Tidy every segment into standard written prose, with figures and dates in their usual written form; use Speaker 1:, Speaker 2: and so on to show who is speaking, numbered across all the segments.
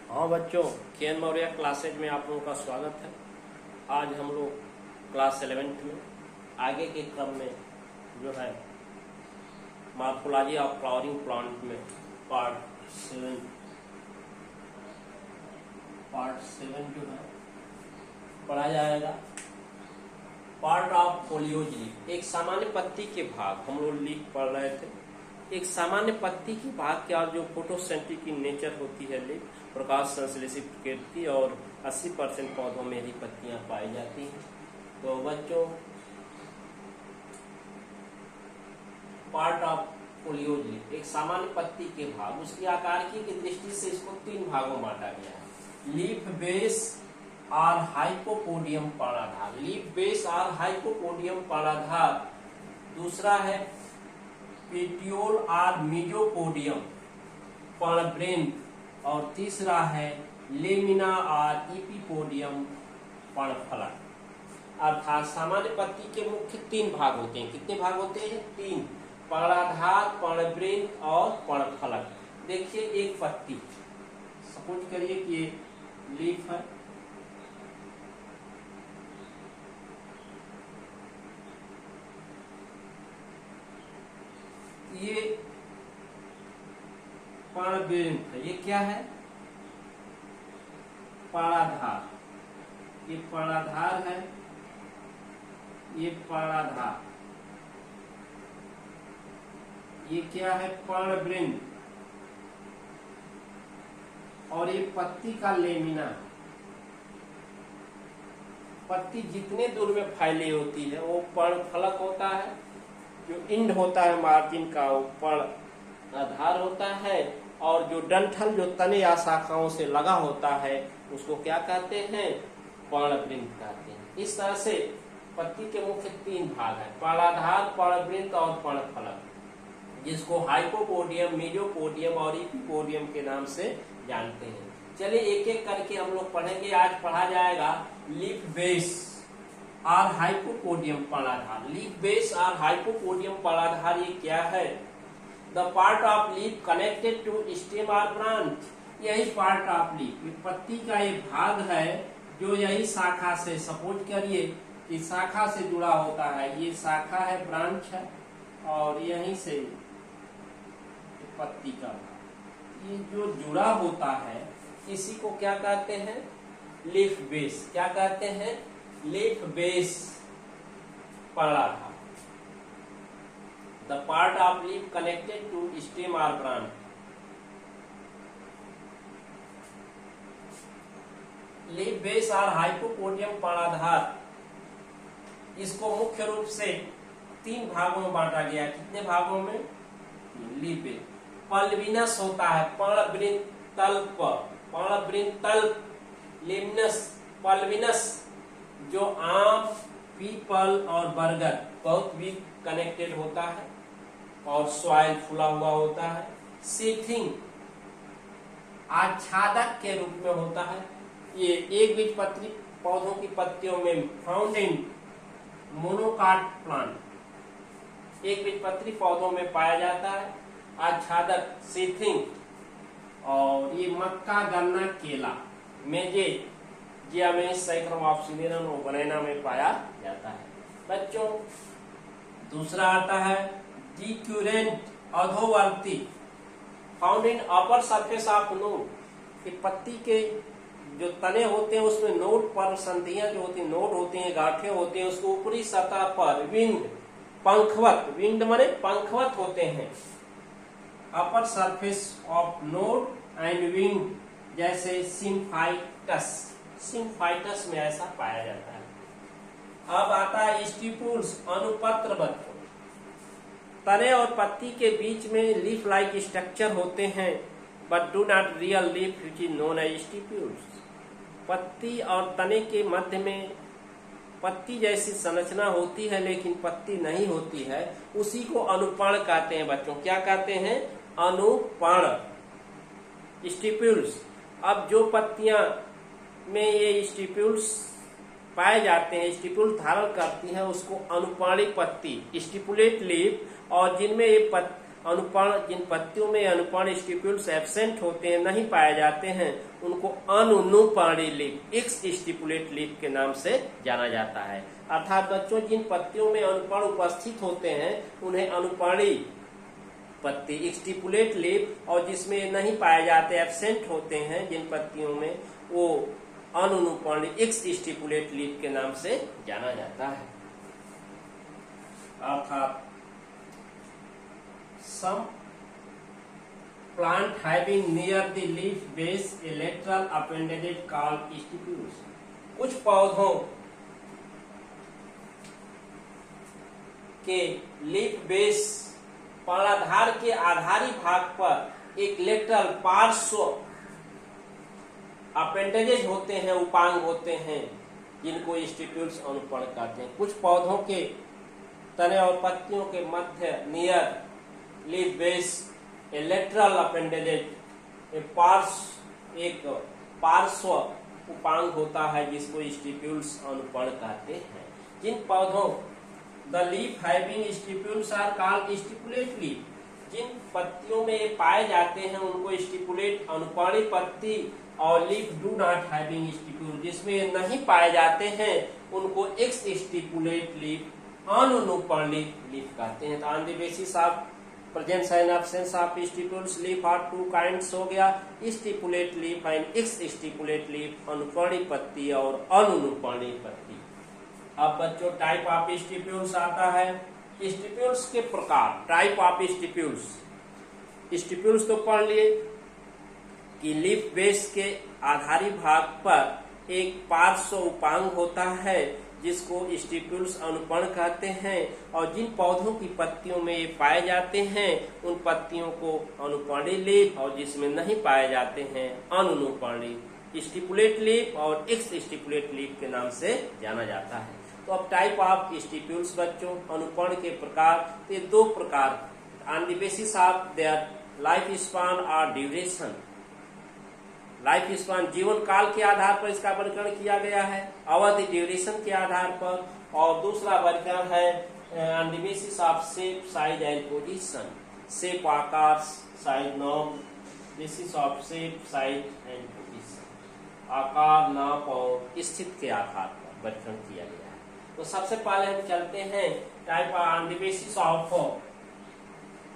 Speaker 1: हाँ बच्चों, K. N.. Maurya classes में आप लोगों का स्वागत है। आज हम लोग क्लास 11th में आगे के क्रम में जो है मॉर्फोलॉजी ऑफ फ्लावरिंग प्लांट में पार्ट 7 जो है पढ़ा जाएगा। पार्ट ऑफ फोलियोज लीफ, एक सामान्य पत्ती के भाग हम लोग लीफ पढ़ रहे थे। एक सामान्य पत्ती के भाग के जो फोटोसिंथेसिस की नेचर होती है लीफ, प्रकाश संश्लेषित प्रकृति, और 80% पौधों में ही पत्तियां पाई जाती हैं। तो बच्चों, पार्ट ऑफ फोलियोज लीफ, एक सामान्य पत्ती के भाग, उसकी आकारिकी की दृष्टि से इसको 3 भागों में बांटा गया है। लीफ बेस और हाइपोपोडियम पर्णाधार, लीफ बेस और हाइपोपोडियम पर्णाधार। दूसरा है पेटियोल और मेजोपोडियम पर्णवृंत, और तीसरा है लेमिना और इपिपोडियम पर्णफलक। अर्थात सामान्य पत्ती के मुख्य 3 भाग होते हैं। कितने भाग होते हैं? 3, पर्णाधार, पर्णवृंत और पर्णफलक। देखिए, एक पत्ती, सपोज करिए कि ये लीफ है, ये पर्णवृंत है, ये क्या है? पर्णाधार, ये पर्णाधार है, ये पर्णाधार, ये क्या है? पर्णवृंत, और ये पत्ती का लेमिना। पत्ती जितने दूर में फैली होती है वो पर्णफलक होता है, जो इंड होता है मार्जिन का वो पर्णाधार होता है, और जो डंठल, जो तने या शाखाओं से लगा होता है, उसको क्या कहते हैं? पर्णवृंत कहते हैं। इस तरह से पत्ती के मुख्य 3 भाग हैं, पर्णाधार, पर्णवृंत और पर्णफलक, जिसको हाइपोपोडियम, मेजोपोडियम और इपिपोडियम के नाम से जानते हैं। चलिए एक एक करके हम लोग पढ़ेंगे। आज पढ़ा जाएगा लीफ बेस और हाइपोपोडियम पर्णाधार। लीफ बेस और हाइपोपोडियम पर्णाधार ये क्या है? The part of leaf connected to stem और ब्रांच, यही पार्ट ऑफ लीफ, पत्ती का ये भाग है जो यही शाखा से, सपोज करिए कि शाखा से जुड़ा होता है। ये शाखा है, ब्रांच है, और यहीं से पत्ती का भाग, ये जो जुड़ा होता है इसी को क्या कहते हैं? Leaf base. क्या कहते हैं? लीफ बेस पर्णाधार। The part of leaf connected to stem और ब्रांच। लीफ बेस और हाइपोपोडियम पर्णाधार, इसको मुख्य रूप से 3 भागों में बांटा गया। कितने भागों में? लीफ बेस पल्विनस होता है, पर्णवृंतल्प, पर्णवृंतल्प, लेमिनस, पल्विनस, जो आम, पीपल और बरगद बहुत भी कनेक्टेड होता है, और सॉइल फुला हुआ होता है। सीथिंग, आच्छादक के रूप में होता है। ये एक बीजपत्री पौधों की पत्तियों में फाउंड इन मोनोकाट प्लांट, एक बीजपत्री पौधों में पाया जाता है। आच्छादक, सीथिंग, और ये मक्का, गन्ना, केला, मेजे, जियामें, सैकड़ों ऑप्सिनेरन और बनाना में पाया जाता है। बच्चों, दूसरा आता है डिक्यूरेंट, अधोवर्ती, found in upper surface of node, कि पत्ती के जो तने होते हैं उसमें नोड पर संधियां जो होती हैं, नोड होती हैं, गांठें होती हैं, उसको ऊपरी सतह पर विंड, पंखवत, विंड माने पंखवत होते हैं, अपर surface of node and wing, जैसे सिम्फाइटस, सिम्फाइटस में ऐसा पाया जाता है। अब आता है स्टिपुल्स, अनुपत्रवत, तने और पत्ती के बीच में लीफ लाइक स्ट्रक्चर होते हैं, but do not real leaf, which is known as stipules. पत्ती और तने के मध्य में पत्ती जैसी संरचना होती है लेकिन पत्ती नहीं होती है, उसी को अनुपर्ण कहते हैं। बच्चों, क्या कहते हैं? अनुपर्ण, स्टिपुल्स। अब जो पत्तियां में ये स्टिपुल्स पाए जाते हैं, स्टिपुल धारण करती हैं, उसको अनुपर्णी पत्ती, स्टिपुलेट लीफ, और जिनमें ये अनुपर्ण, जिन पत्तियों में अनुपर्ण स्टिपुल्स एब्सेंट होते हैं, नहीं पाए जाते हैं, उनको अनुपर्णी लीफ, एक्स स्टिपुलेट लीफ के नाम से जाना जाता है। अर्थात बच्चों, जिन पत्तियों में अनुपर्ण उपस्थित होते हैं उन्हें अनुपर्णी पत्ती, स्टिपुलेट लीफ, और जिसमें नहीं पाए जाते, एब्सेंट होते हैं जिन पत्तियों में, वो अनुपर्णी एक्स स्टिपुलेट लीफ के नाम से जाना जाता है। अर्थात some plant having near the leaf base a lateral appendage called stipules। कुछ पौधों के लीफ बेस, पर्णाधार के आधारी भाग पर एक लेटरल पार्श्व अपेंडेजेज होते हैं, उपांग होते हैं, जिनको स्टिप्यूल्स अनुपर्ण कहते हैं। कुछ पौधों के तने और पत्तियों के मध्य नियर लीफ बेस ए लेटरल अपेंडेजेज, एक पार्श्व उपांग होता है जिसको स्टिप्यूल्स अनुपर्ण कहते हैं। जिन पौधों the leaf having stipules are called stipulate leaf, जिन पत्तियों में पाए जाते हैं उनको स्टिपुलेट अनुपर्णी पत्ती, और leaf do not having stipule, जिसमें नहीं पाए जाते हैं उनको एक्स स्टिपुलेट लीफ, अनुपर्णी लीफ कहते हैं। तो on the basis of presence and absence of stipules leaf are two kinds हो गया, stipulate leaf and exstipulate leaf, अनुपर्णी पत्ती और अनुपर्णी पत्ती। अब बच्चों टाइप ऑफ स्टिप्यूल्स आता है। स्टिप्यूल्स के प्रकार, टाइप ऑफ स्टिप्यूल्स। स्टिप्यूल्स तो पढ़ लिए कि लीफ बेस के आधारी भाग पर एक पार्श्व उपांग होता है जिसको स्टिप्यूल्स अनुपर्ण कहते हैं, और जिन पौधों की पत्तियों में ये पाए जाते हैं उन पत्तियों को अनुपर्णी लीफ, और जिसमें नहीं पाए जाते हैं अनुपर्णी स्टिपुलेट लीफ और एक्स स्टिपुलेट लीफ के नाम से जाना जाता है। तो अब टाइप ऑफ स्टिप्यूल्स बच्चों, अनुपर्ण के प्रकार, ये दो प्रकार, on the basis of their life span और ड्यूरेशन। लाइफ स्पान, जीवन काल के आधार पर इसका वर्गीकरण किया गया है, अवधि ड्यूरेशन के आधार पर, और दूसरा वर्गीकरण है on the basis of shape, size and position. Shape, आकार, साइज, नाप, basis of shape, size and position, आकार, नाप और स्थिति के आधार पर वर्गीकरण किया गया है। तो सबसे पहले हम चलते हैं type on the basis of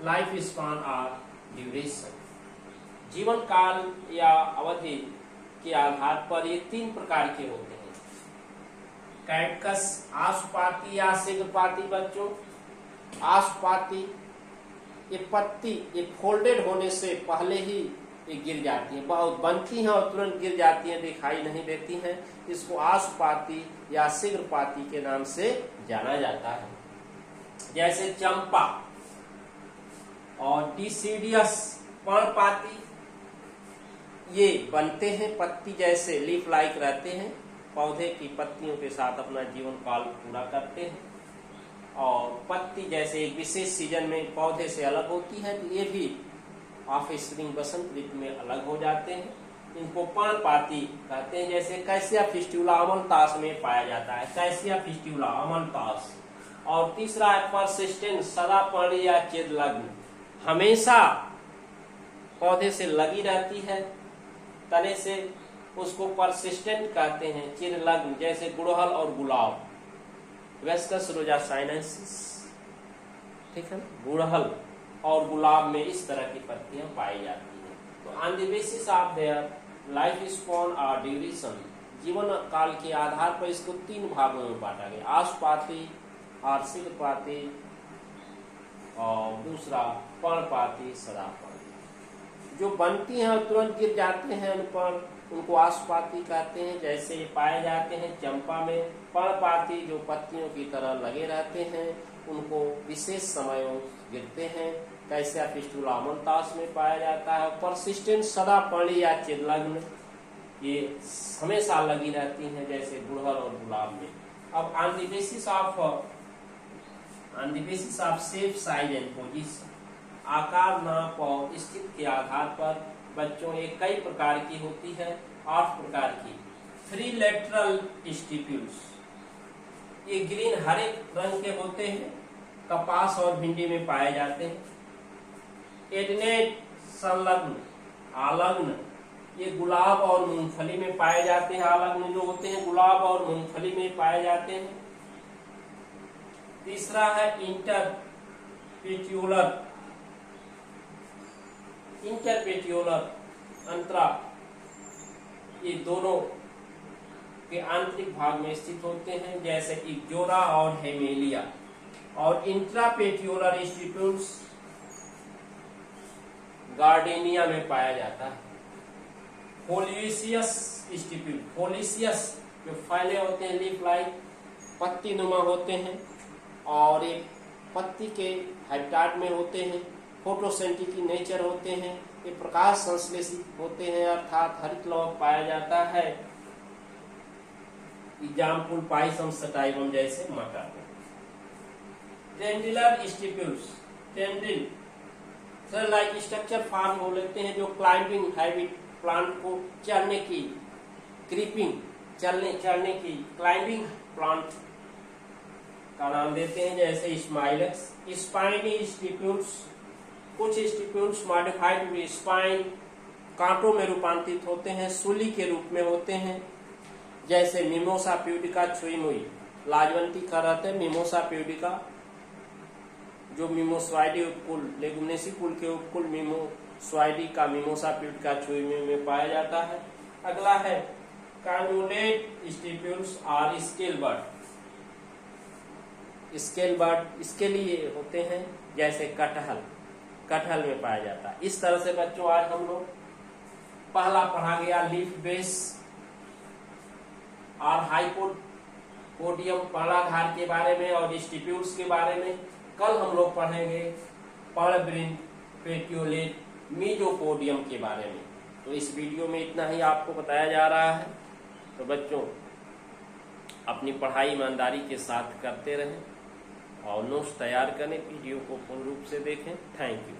Speaker 1: life span और ड्यूरेशन। जीवन काल या अवधि के आधार पर ये तीन प्रकार के होते हैं। कैटकस, आशुपाती या शीघ्रपाती। बच्चों, आशुपाती, ये पत्ती ये फोल्डेड होने से पहले ही ये गिर जाती है, बहुत बनती हैं और तुरंत गिर जाती हैं, दिखाई नहीं देती हैं। इसको आशुपाती या शीघ्रपाती के नाम से जाना जाता है। जैसे चंपा और डिसीडियस, पर्णपाती, ये बनते हैं पत्ती जैसे, लीफ लाइक रहते हैं, पौधे की पत्तियों के साथ अपना जीवन काल पूरा करते हैं, और पत्ती जैसे एक विशेष सीजन में पौधे से अलग होती है, तो ये भी ऑफ स्प्रिंग, बसंत ऋतु में अलग हो जाते हैं। इनको पर्णपाती कहते हैं। जैसे कैसिया फिस्ट्यूला अमलतास में पाया जाता है, कैसिया फिस्ट्यूला अमलतास। और तीसरा है परसिस्टेंट, सदापर्णी या चिरलग्न, हमेशा पौधे से लगी रहती है तने से, उसको परसिस्टेंट कहते हैं। चिरलग्न जैसे गुड़हल और गुलाब, वेस्कस रोजा साइनेंसिस, ठीक है, गुड़हल और गुलाब में इस तरह की पत्तियां पाई जाती हैं। तो on the basis of their life span और ड्यूरेशन, जीवन काल के आधार पर इसको तीन भागों में बांटा गया, आशुपाती, शीघ्रपाती और दूसरा पर्णपाती, सदापर्णी। जो बनती हैं और तुरंत गिर जाते हैं उन पर, उनको आशुपाती कहते हैं। जैसे पाए जाते हैं चंपा में। पर्णपाती जो पत्तियों की तरह लगे रहते हैं, उनको विशेष समयों गिरते हैं। कैसिया फिस्टुला अमलतास में पाया जाता है। परसिस्टेंट, सदापर्णी या चिरलग्न, ये हमेशा लगी रहती हैं जैसे गुड़हल और गुलाब में। अब on the basis of shape, size and position, आकार, नाप और स्थिति के आधार पर बच्चों ये कई प्रकार की होती है, 8 प्रकार की। 3 लेटरल स्टिप्यूल्स, ये ग्रीन हरे रंग के होते हैं, कपास और भिंडी में पाए जाते हैं। एडनेट संलग्न आलग्न, ये गुलाब और मूंगफली में पाए जाते हैं। आलग्न जो होते हैं गुलाब और मूंगफली में पाए जाते हैं। तीसरा है इंटरपेट्यूलर अंतरा, ये दोनों के आंतरिक भाग में स्थित होते हैं, जैसे इक्जोरा और हेमेलिया। और इंट्रापेट्यूलर स्टिप्यूल्स गार्डेनिया में पाया जाता है। फोलिसियस स्टिप्यूल, फोलिसियस जो फैले होते हैं, लीफ लाइक पत्ती नुमा होते हैं और एक पत्ती के हैबिटाट में होते हैं। फोटोसिंथेटिक नेचर होते हैं, ये प्रकाश संश्लेषित होते हैं, अर्थात हरित लौह पाया जाता है। एग्जाम्पल पाइसम सटाइवम जैसे मटर। टेंडिलर स्टिप्यूल्स, टेंडिल लाइक स्ट्रक्चर फॉर्म हो लेते हैं जो क्लाइंबिंग हैबिट प्लांट को चढ़ने की, क्रीपिंग चढ़ने की क्लाइंबिंग प्लांट का नाम देते हैं, जैसे स्माइलक्स। स्पाइनी स्टिप्यूल्स, कुछ स्टिप्यूल्स मॉडिफाइड स्पाइन कांटों में रूपांतरित होते हैं, सूली के रूप में होते हैं, जैसे मिमोसा प्यूडिका छुई-मुई। लाजवंती का रहते हैं मिमोसा प्यूडिका जो मिमोस्वाइडी उपकुल, लेगुमिनेसी कुल के उपकुल मिमोस्वाइडी का मिमोसा प्यूडिका छुई-मुई में पाया जाता है। अगला है कान्युलेट स्टिप्यूल्स और स्केल बर्ड इसके लिए होते हैं, जैसे कटहल में पाया जाता है। इस तरह से बच्चों आज हम लोग पहला पढ़ा गया लीफ बेस और हाइपोडियम पर्णाधार के बारे में और स्टिप्यूल्स के बारे में। कल हम लोग पढ़ेंगे पर्णवृंत, पेटियोलेट, मीजोपोडियम के बारे में। तो इस वीडियो में इतना ही आपको बताया जा रहा है। तो बच्चों अपनी पढ़ाई ईमानदारी के साथ करते रहें और नोट्स तैयार करें, वीडियो को पूर्ण रूप से देखें। Thank you.